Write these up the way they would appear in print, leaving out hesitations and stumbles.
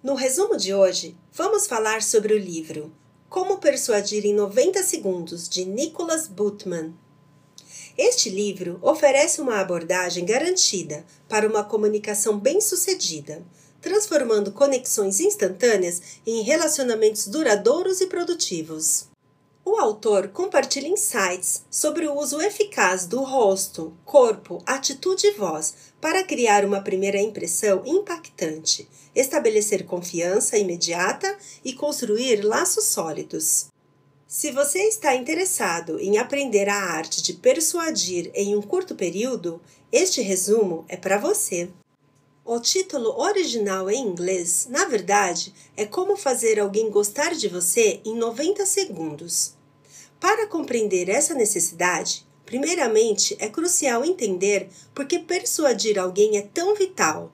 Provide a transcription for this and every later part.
No resumo de hoje, vamos falar sobre o livro Como Persuadir em 90 Segundos, de Nicholas Butman. Este livro oferece uma abordagem garantida para uma comunicação bem-sucedida, transformando conexões instantâneas em relacionamentos duradouros e produtivos. O autor compartilha insights sobre o uso eficaz do rosto, corpo, atitude e voz para criar uma primeira impressão impactante, estabelecer confiança imediata e construir laços sólidos. Se você está interessado em aprender a arte de persuadir em um curto período, este resumo é para você. O título original em inglês, na verdade, é Como Fazer Alguém Gostar de Você em 90 Segundos. Para compreender essa necessidade, primeiramente é crucial entender por que persuadir alguém é tão vital.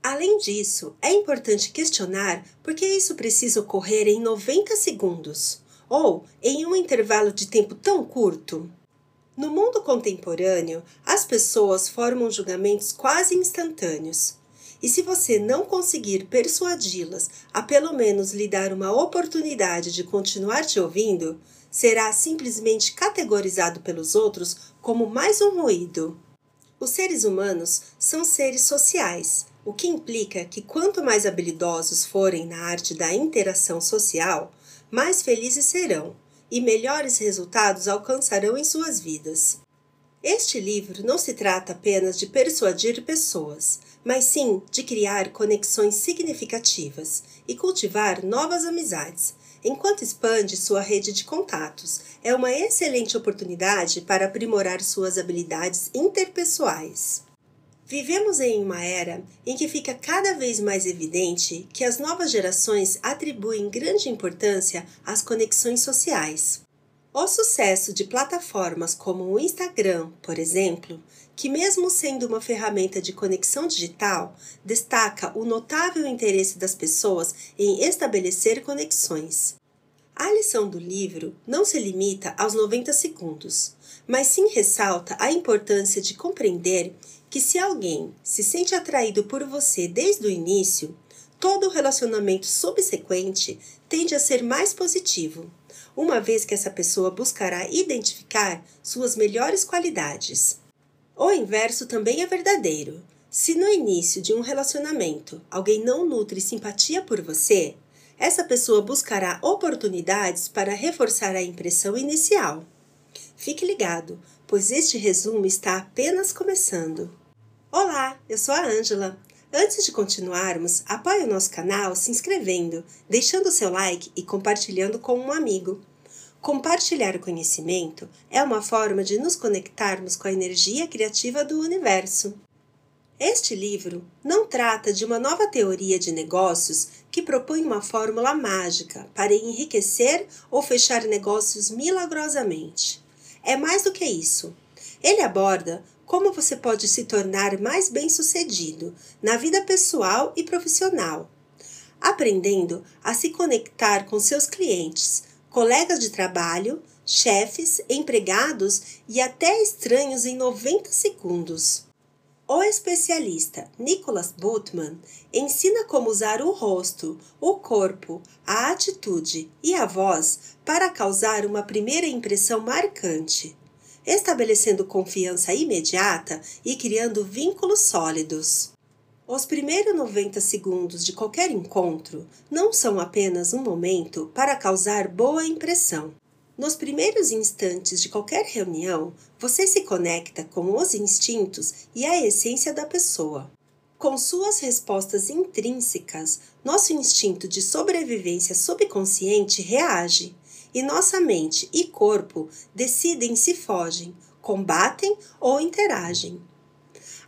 Além disso, é importante questionar por que isso precisa ocorrer em 90 segundos, ou em um intervalo de tempo tão curto. No mundo contemporâneo, as pessoas formam julgamentos quase instantâneos. E se você não conseguir persuadi-las a pelo menos lhe dar uma oportunidade de continuar te ouvindo, será simplesmente categorizado pelos outros como mais um ruído. Os seres humanos são seres sociais, o que implica que quanto mais habilidosos forem na arte da interação social, mais felizes serão e melhores resultados alcançarão em suas vidas. Este livro não se trata apenas de persuadir pessoas, mas sim de criar conexões significativas e cultivar novas amizades, enquanto expande sua rede de contatos. É uma excelente oportunidade para aprimorar suas habilidades interpessoais. Vivemos em uma era em que fica cada vez mais evidente que as novas gerações atribuem grande importância às conexões sociais. O sucesso de plataformas como o Instagram, por exemplo, que mesmo sendo uma ferramenta de conexão digital, destaca o notável interesse das pessoas em estabelecer conexões. A lição do livro não se limita aos 90 segundos, mas sim ressalta a importância de compreender que se alguém se sente atraído por você desde o início, todo o relacionamento subsequente tende a ser mais positivo, uma vez que essa pessoa buscará identificar suas melhores qualidades. O inverso também é verdadeiro. Se no início de um relacionamento alguém não nutre simpatia por você, essa pessoa buscará oportunidades para reforçar a impressão inicial. Fique ligado, pois este resumo está apenas começando. Olá, eu sou a Ângela. Antes de continuarmos, apoie o nosso canal se inscrevendo, deixando seu like e compartilhando com um amigo. Compartilhar o conhecimento é uma forma de nos conectarmos com a energia criativa do universo. Este livro não trata de uma nova teoria de negócios que propõe uma fórmula mágica para enriquecer ou fechar negócios milagrosamente. É mais do que isso. Ele aborda como você pode se tornar mais bem-sucedido na vida pessoal e profissional, aprendendo a se conectar com seus clientes, colegas de trabalho, chefes, empregados e até estranhos em 90 segundos. O especialista Nicholas Butman ensina como usar o rosto, o corpo, a atitude e a voz para causar uma primeira impressão marcante, estabelecendo confiança imediata e criando vínculos sólidos. Os primeiros 90 segundos de qualquer encontro não são apenas um momento para causar boa impressão. Nos primeiros instantes de qualquer reunião, você se conecta com os instintos e a essência da pessoa. Com suas respostas intrínsecas, nosso instinto de sobrevivência subconsciente reage, e nossa mente e corpo decidem se fogem, combatem ou interagem.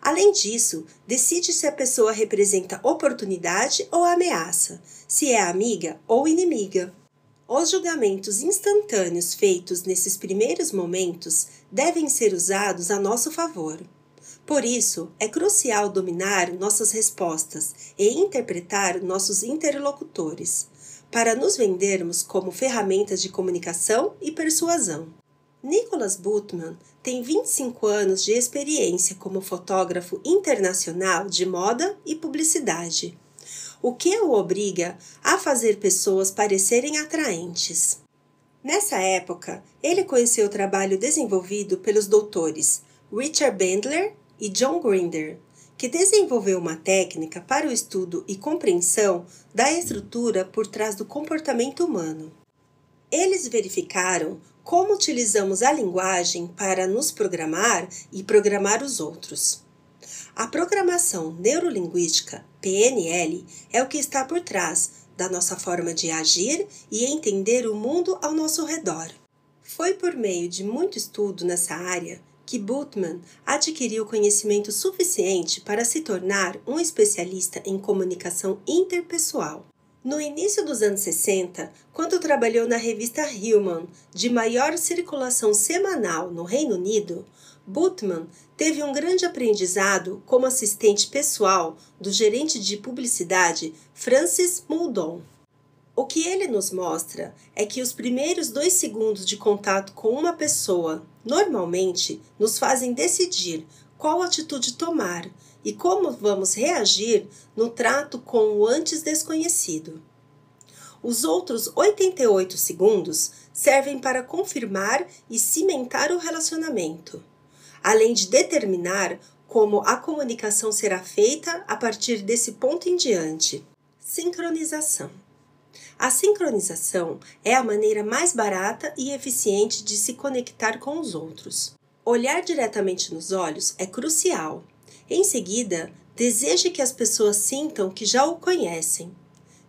Além disso, decide se a pessoa representa oportunidade ou ameaça, se é amiga ou inimiga. Os julgamentos instantâneos feitos nesses primeiros momentos devem ser usados a nosso favor. Por isso, é crucial dominar nossas respostas e interpretar nossos interlocutores, para nos vendermos como ferramentas de comunicação e persuasão. Nicholas Butman tem 25 anos de experiência como fotógrafo internacional de moda e publicidade. o que o obriga a fazer pessoas parecerem atraentes. Nessa época, ele conheceu o trabalho desenvolvido pelos doutores Richard Bandler e John Grinder, que desenvolveu uma técnica para o estudo e compreensão da estrutura por trás do comportamento humano. Eles verificaram como utilizamos a linguagem para nos programar e programar os outros. A programação neurolinguística, PNL, é o que está por trás da nossa forma de agir e entender o mundo ao nosso redor. Foi por meio de muito estudo nessa área que Bultmann adquiriu conhecimento suficiente para se tornar um especialista em comunicação interpessoal. No início dos anos 60, quando trabalhou na revista Human, de maior circulação semanal no Reino Unido, Bultmann teve um grande aprendizado como assistente pessoal do gerente de publicidade Francis Muldoon. O que ele nos mostra é que os primeiros 2 segundos de contato com uma pessoa, normalmente, nos fazem decidir qual atitude tomar e como vamos reagir no trato com o antes desconhecido. Os outros 88 segundos servem para confirmar e cimentar o relacionamento, além de determinar como a comunicação será feita a partir desse ponto em diante. Sincronização. A sincronização é a maneira mais barata e eficiente de se conectar com os outros. Olhar diretamente nos olhos é crucial. Em seguida, deseje que as pessoas sintam que já o conhecem.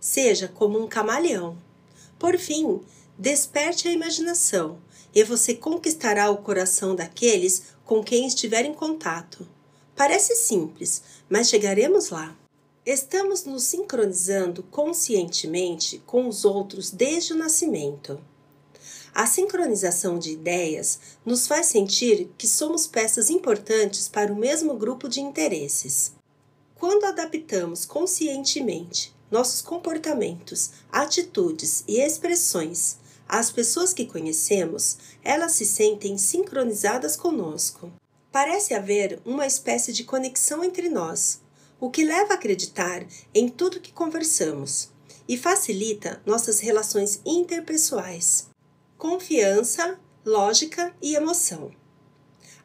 Seja como um camaleão. Por fim, desperte a imaginação e você conquistará o coração daqueles com quem estiver em contato. Parece simples, mas chegaremos lá. Estamos nos sincronizando conscientemente com os outros desde o nascimento. A sincronização de ideias nos faz sentir que somos peças importantes para o mesmo grupo de interesses. Quando adaptamos conscientemente nossos comportamentos, atitudes e expressões às pessoas que conhecemos, elas se sentem sincronizadas conosco. Parece haver uma espécie de conexão entre nós, o que leva a acreditar em tudo que conversamos e facilita nossas relações interpessoais. Confiança, lógica e emoção.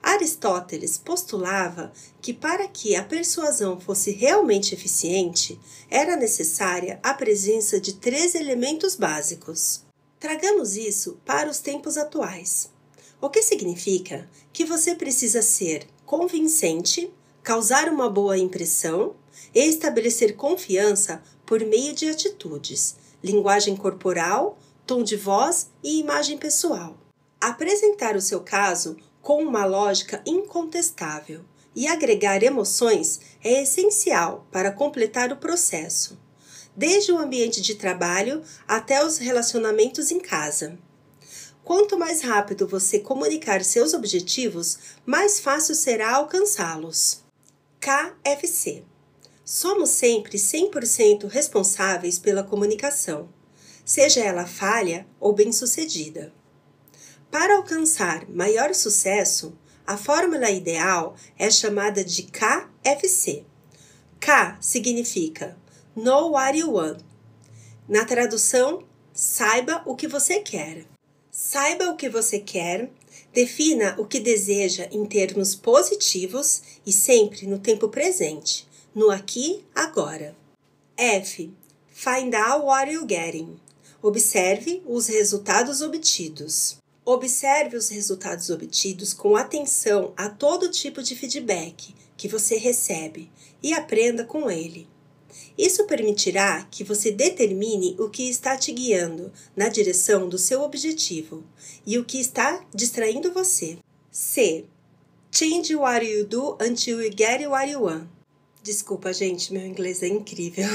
Aristóteles postulava que para que a persuasão fosse realmente eficiente, era necessária a presença de 3 elementos básicos. Tragamos isso para os tempos atuais, o que significa que você precisa ser convincente, causar uma boa impressão e estabelecer confiança por meio de atitudes, linguagem corporal, tom de voz e imagem pessoal. Apresentar o seu caso com uma lógica incontestável e agregar emoções é essencial para completar o processo, desde o ambiente de trabalho até os relacionamentos em casa. Quanto mais rápido você comunicar seus objetivos, mais fácil será alcançá-los. KFC. Somos sempre 100% responsáveis pela comunicação, seja ela falha ou bem-sucedida. Para alcançar maior sucesso, a fórmula ideal é chamada de KFC. K significa Know What You Want. Na tradução, saiba o que você quer. Saiba o que você quer, defina o que deseja em termos positivos e sempre no tempo presente, no aqui, agora. F. Find out what you're getting. Observe os resultados obtidos. Observe os resultados obtidos com atenção a todo tipo de feedback que você recebe e aprenda com ele. Isso permitirá que você determine o que está te guiando na direção do seu objetivo e o que está distraindo você. C. Change what you do until you get what you want. Desculpa, gente, meu inglês é incrível.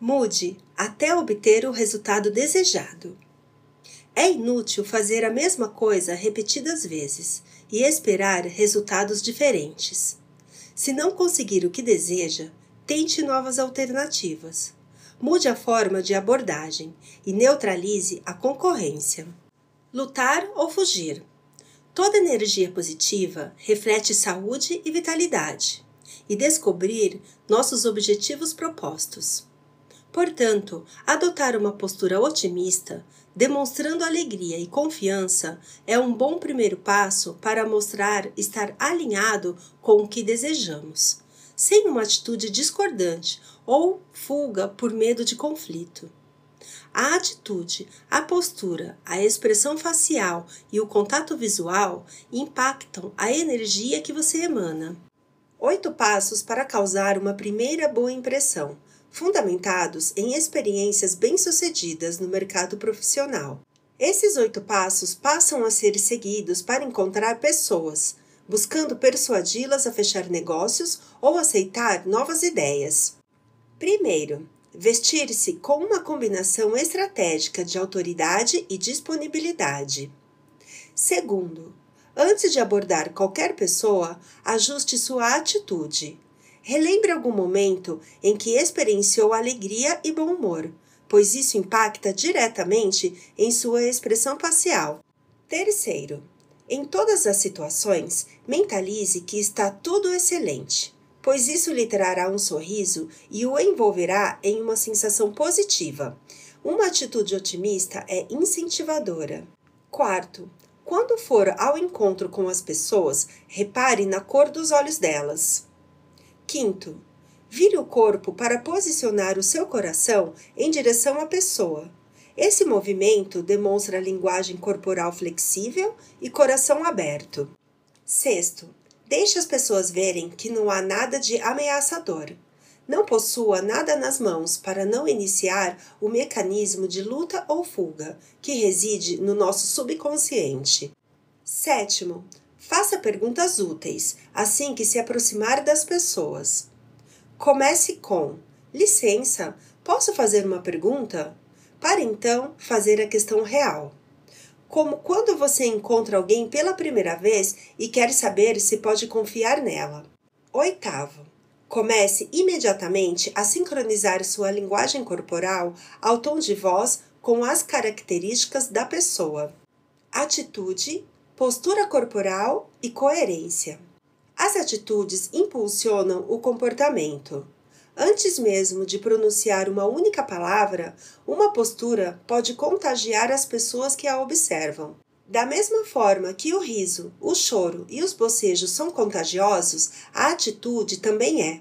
Mude até obter o resultado desejado. É inútil fazer a mesma coisa repetidas vezes e esperar resultados diferentes. Se não conseguir o que deseja, tente novas alternativas. Mude a forma de abordagem e neutralize a concorrência. Lutar ou fugir. Toda energia positiva reflete saúde e vitalidade. e descobrir nossos objetivos propostos. Portanto, adotar uma postura otimista, demonstrando alegria e confiança, é um bom primeiro passo para mostrar estar alinhado com o que desejamos, sem uma atitude discordante ou fuga por medo de conflito. A atitude, a postura, a expressão facial e o contato visual impactam a energia que você emana. 8 passos para causar uma primeira boa impressão, fundamentados em experiências bem-sucedidas no mercado profissional. Esses 8 passos passam a ser seguidos para encontrar pessoas, buscando persuadi-las a fechar negócios ou aceitar novas ideias. Primeiro, vestir-se com uma combinação estratégica de autoridade e disponibilidade. Segundo, antes de abordar qualquer pessoa, ajuste sua atitude. Relembre algum momento em que experienciou alegria e bom humor, pois isso impacta diretamente em sua expressão facial. Terceiro, em todas as situações, mentalize que está tudo excelente, pois isso lhe trará um sorriso e o envolverá em uma sensação positiva. Uma atitude otimista é incentivadora. Quarto, quando for ao encontro com as pessoas, repare na cor dos olhos delas. Quinto, vire o corpo para posicionar o seu coração em direção à pessoa. Esse movimento demonstra linguagem corporal flexível e coração aberto. Sexto, deixe as pessoas verem que não há nada de ameaçador. Não possua nada nas mãos para não iniciar o mecanismo de luta ou fuga, que reside no nosso subconsciente. Sétimo, faça perguntas úteis, assim que se aproximar das pessoas. Comece com: licença, posso fazer uma pergunta? Para então fazer a questão real. Como quando você encontra alguém pela primeira vez e quer saber se pode confiar nela. Oitavo, comece imediatamente a sincronizar sua linguagem corporal ao tom de voz com as características da pessoa. Atitude, postura corporal e coerência. As atitudes impulsionam o comportamento. Antes mesmo de pronunciar uma única palavra, uma postura pode contagiar as pessoas que a observam. Da mesma forma que o riso, o choro e os bocejos são contagiosos, a atitude também é.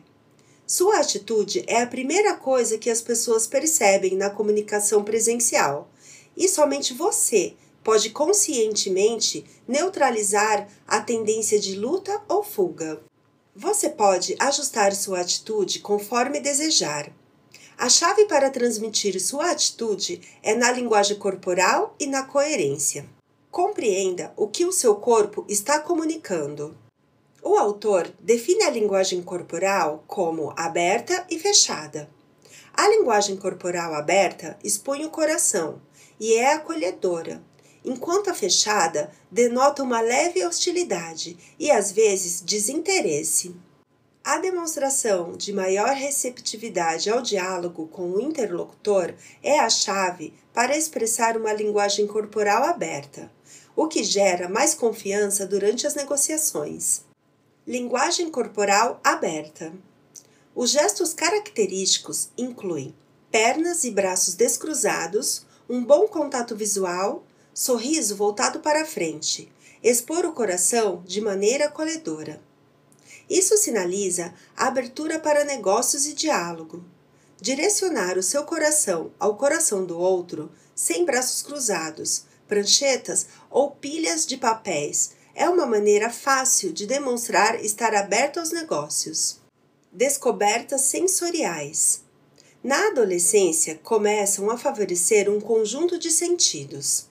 Sua atitude é a primeira coisa que as pessoas percebem na comunicação presencial, e somente você pode conscientemente neutralizar a tendência de luta ou fuga. Você pode ajustar sua atitude conforme desejar. A chave para transmitir sua atitude é na linguagem corporal e na coerência. Compreenda o que o seu corpo está comunicando. O autor define a linguagem corporal como aberta e fechada. A linguagem corporal aberta expõe o coração e é acolhedora, enquanto a fechada denota uma leve hostilidade e às vezes desinteresse. A demonstração de maior receptividade ao diálogo com o interlocutor é a chave para expressar uma linguagem corporal aberta, o que gera mais confiança durante as negociações. Linguagem corporal aberta. Os gestos característicos incluem pernas e braços descruzados, um bom contato visual, sorriso voltado para a frente, expor o coração de maneira acolhedora. Isso sinaliza a abertura para negócios e diálogo. Direcionar o seu coração ao coração do outro, sem braços cruzados, pranchetas ou pilhas de papéis, é uma maneira fácil de demonstrar estar aberto aos negócios. Descobertas sensoriais. Na adolescência, começam a favorecer um conjunto de sentidos.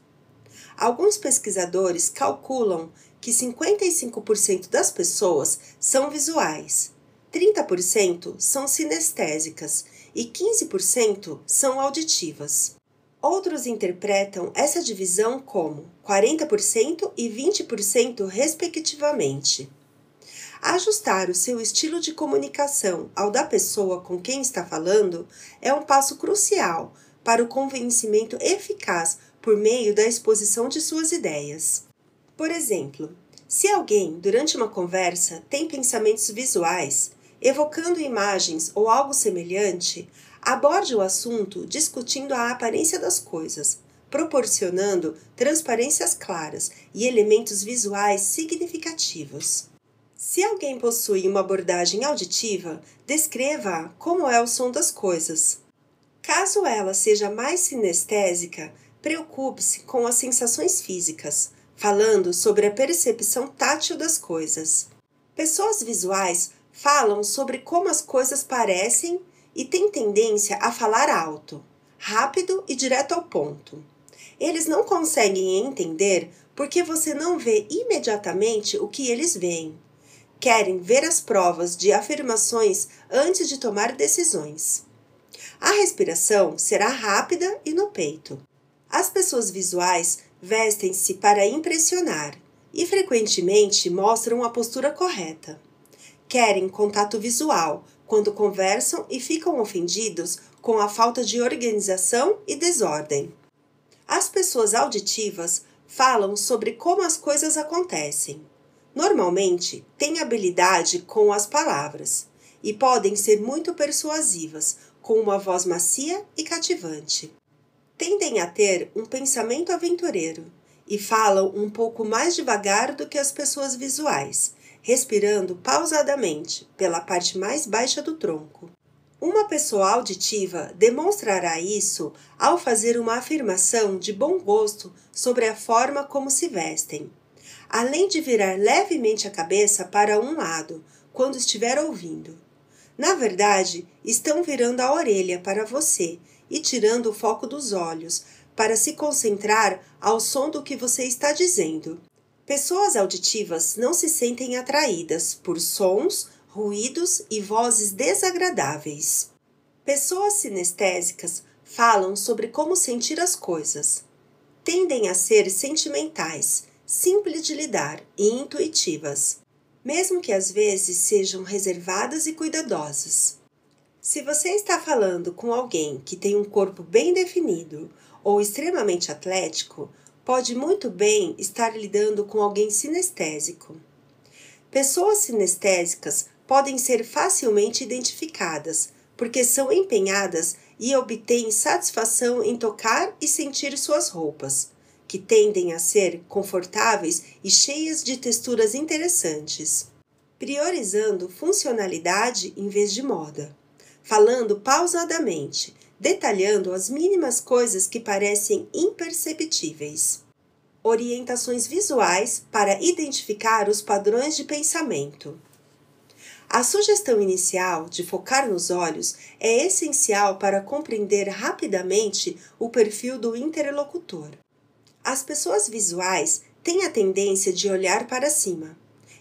Alguns pesquisadores calculam que 55% das pessoas são visuais, 30% são sinestésicas e 15% são auditivas. Outros interpretam essa divisão como 40% e 20% respectivamente. Ajustar o seu estilo de comunicação ao da pessoa com quem está falando é um passo crucial para o convencimento eficaz por meio da exposição de suas ideias. Por exemplo, se alguém, durante uma conversa, tem pensamentos visuais, evocando imagens ou algo semelhante, aborde o assunto discutindo a aparência das coisas, proporcionando transparências claras e elementos visuais significativos. Se alguém possui uma abordagem auditiva, descreva como é o som das coisas. Caso ela seja mais sinestésica, preocupe-se com as sensações físicas, falando sobre a percepção tátil das coisas. Pessoas visuais falam sobre como as coisas parecem e têm tendência a falar alto, rápido e direto ao ponto. Eles não conseguem entender porque você não vê imediatamente o que eles veem. Querem ver as provas de afirmações antes de tomar decisões. A respiração será rápida e no peito. As pessoas visuais vestem-se para impressionar e frequentemente mostram a postura correta. Querem contato visual quando conversam e ficam ofendidos com a falta de organização e desordem. As pessoas auditivas falam sobre como as coisas acontecem. Normalmente, têm habilidade com as palavras e podem ser muito persuasivas, com uma voz macia e cativante. Tendem a ter um pensamento aventureiro e falam um pouco mais devagar do que as pessoas visuais, respirando pausadamente pela parte mais baixa do tronco. Uma pessoa auditiva demonstrará isso ao fazer uma afirmação de bom gosto sobre a forma como se vestem, além de virar levemente a cabeça para um lado quando estiver ouvindo. Na verdade, estão virando a orelha para você e tirando o foco dos olhos para se concentrar ao som do que você está dizendo. Pessoas auditivas não se sentem atraídas por sons, ruídos e vozes desagradáveis. Pessoas sinestésicas falam sobre como sentir as coisas. Tendem a ser sentimentais, simples de lidar e intuitivas, mesmo que às vezes sejam reservadas e cuidadosas. Se você está falando com alguém que tem um corpo bem definido ou extremamente atlético, pode muito bem estar lidando com alguém sinestésico. Pessoas sinestésicas podem ser facilmente identificadas, porque são empenhadas e obtêm satisfação em tocar e sentir suas roupas, que tendem a ser confortáveis e cheias de texturas interessantes, priorizando funcionalidade em vez de moda, falando pausadamente, detalhando as mínimas coisas que parecem imperceptíveis. Orientações visuais para identificar os padrões de pensamento. A sugestão inicial de focar nos olhos é essencial para compreender rapidamente o perfil do interlocutor. As pessoas visuais têm a tendência de olhar para cima,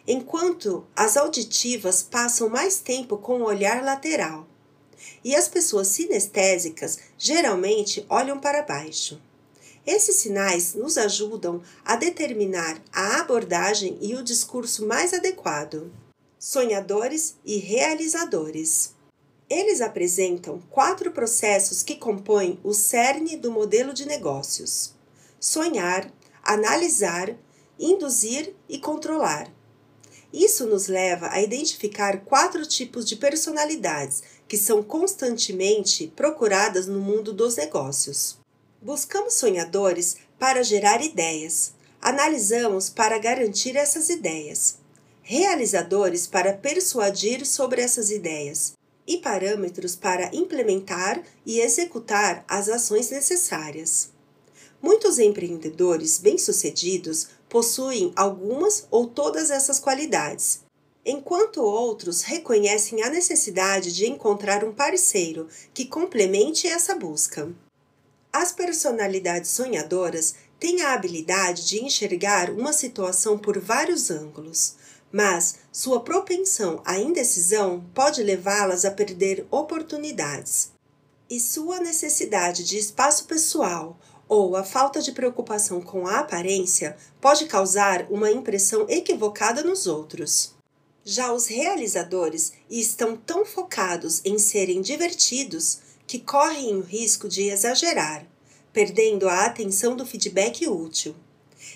enquanto as auditivas passam mais tempo com o olhar lateral. E as pessoas sinestésicas geralmente olham para baixo. Esses sinais nos ajudam a determinar a abordagem e o discurso mais adequado. Sonhadores e realizadores. Eles apresentam 4 processos que compõem o cerne do modelo de negócios: sonhar, analisar, induzir e controlar. Isso nos leva a identificar 4 tipos de personalidades que são constantemente procuradas no mundo dos negócios. Buscamos sonhadores para gerar ideias, analisamos para garantir essas ideias, realizadores para persuadir sobre essas ideias e parâmetros para implementar e executar as ações necessárias. Muitos empreendedores bem-sucedidos possuem algumas ou todas essas qualidades, enquanto outros reconhecem a necessidade de encontrar um parceiro que complemente essa busca. As personalidades sonhadoras têm a habilidade de enxergar uma situação por vários ângulos, mas sua propensão à indecisão pode levá-las a perder oportunidades. E sua necessidade de espaço pessoal ou a falta de preocupação com a aparência pode causar uma impressão equivocada nos outros. Já os realizadores estão tão focados em serem divertidos que correm o risco de exagerar, perdendo a atenção do feedback útil.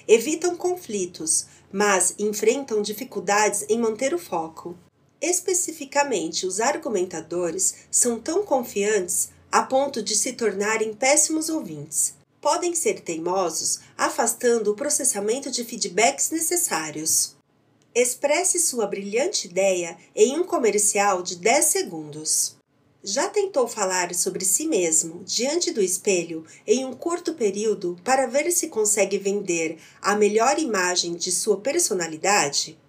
Evitam conflitos, mas enfrentam dificuldades em manter o foco. Especificamente, os argumentadores são tão confiantes a ponto de se tornarem péssimos ouvintes. Podem ser teimosos, afastando o processamento de feedbacks necessários. Expresse sua brilhante ideia em um comercial de 10 segundos. Já tentou falar sobre si mesmo diante do espelho em um curto período para ver se consegue vender a melhor imagem de sua personalidade?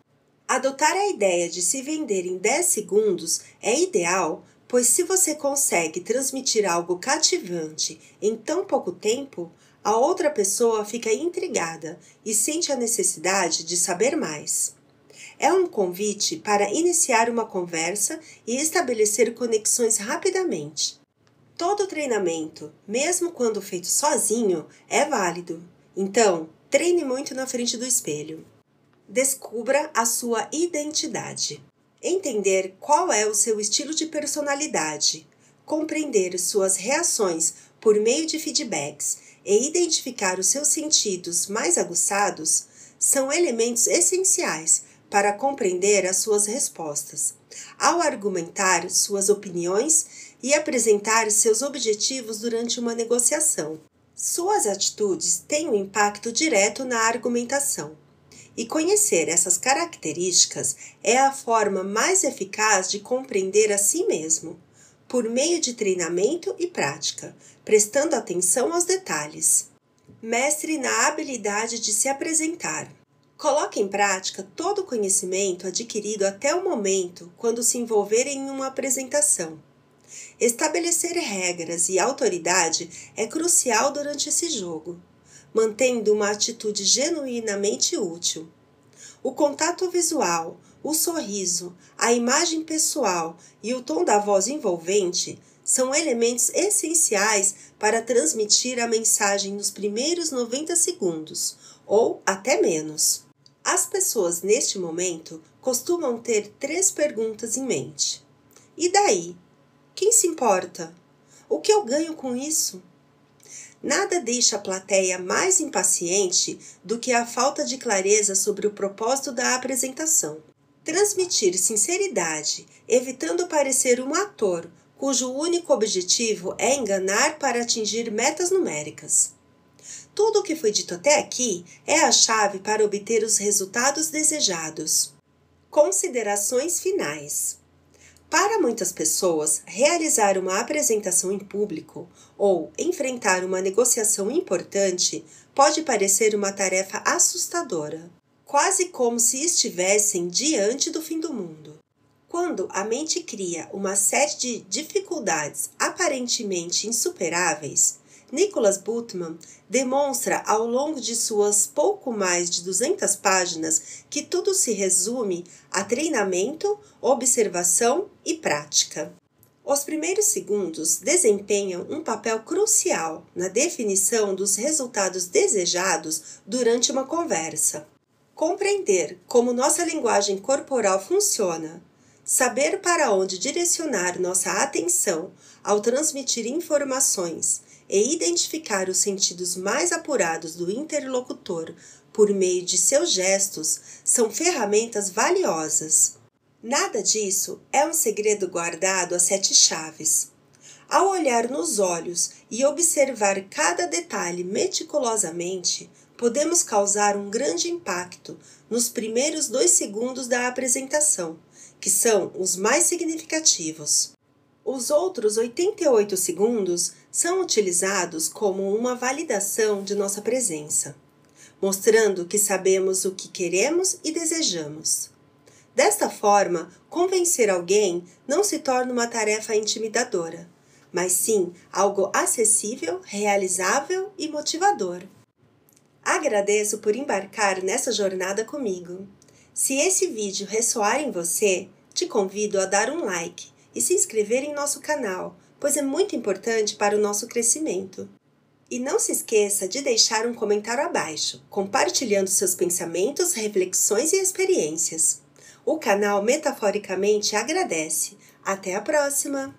Adotar a ideia de se vender em 10 segundos é ideal, pois se você consegue transmitir algo cativante em tão pouco tempo, a outra pessoa fica intrigada e sente a necessidade de saber mais. É um convite para iniciar uma conversa e estabelecer conexões rapidamente. Todo treinamento, mesmo quando feito sozinho, é válido. Então, treine muito na frente do espelho. Descubra a sua identidade. Entender qual é o seu estilo de personalidade, compreender suas reações por meio de feedbacks e identificar os seus sentidos mais aguçados são elementos essenciais para compreender as suas respostas, ao argumentar suas opiniões e apresentar seus objetivos durante uma negociação. Suas atitudes têm um impacto direto na argumentação. E conhecer essas características é a forma mais eficaz de compreender a si mesmo, por meio de treinamento e prática, prestando atenção aos detalhes. Mestre na habilidade de se apresentar. Coloque em prática todo o conhecimento adquirido até o momento quando se envolver em uma apresentação. Estabelecer regras e autoridade é crucial durante esse jogo, mantendo uma atitude genuinamente útil. O contato visual, o sorriso, a imagem pessoal e o tom da voz envolvente são elementos essenciais para transmitir a mensagem nos primeiros 90 segundos, ou até menos. As pessoas neste momento costumam ter 3 perguntas em mente. E daí? Quem se importa? O que eu ganho com isso? Nada deixa a plateia mais impaciente do que a falta de clareza sobre o propósito da apresentação. Transmitir sinceridade, evitando parecer um ator cujo único objetivo é enganar para atingir metas numéricas. Tudo o que foi dito até aqui é a chave para obter os resultados desejados. Considerações finais. Para muitas pessoas, realizar uma apresentação em público ou enfrentar uma negociação importante pode parecer uma tarefa assustadora, quase como se estivessem diante do fim do mundo. Quando a mente cria uma série de dificuldades aparentemente insuperáveis, Nicholas Butman demonstra ao longo de suas pouco mais de 200 páginas que tudo se resume a treinamento, observação e prática. Os primeiros segundos desempenham um papel crucial na definição dos resultados desejados durante uma conversa. Compreender como nossa linguagem corporal funciona, saber para onde direcionar nossa atenção ao transmitir informações e identificar os sentidos mais apurados do interlocutor por meio de seus gestos são ferramentas valiosas. Nada disso é um segredo guardado a 7 chaves. Ao olhar nos olhos e observar cada detalhe meticulosamente, podemos causar um grande impacto nos primeiros 2 segundos da apresentação, que são os mais significativos. Os outros 88 segundos são utilizados como uma validação de nossa presença, mostrando que sabemos o que queremos e desejamos. Desta forma, convencer alguém não se torna uma tarefa intimidadora, mas sim algo acessível, realizável e motivador. Agradeço por embarcar nessa jornada comigo. Se esse vídeo ressoar em você, te convido a dar um like e se inscrever em nosso canal, pois é muito importante para o nosso crescimento. E não se esqueça de deixar um comentário abaixo, compartilhando seus pensamentos, reflexões e experiências. O canal Metaforicamente agradece. Até a próxima!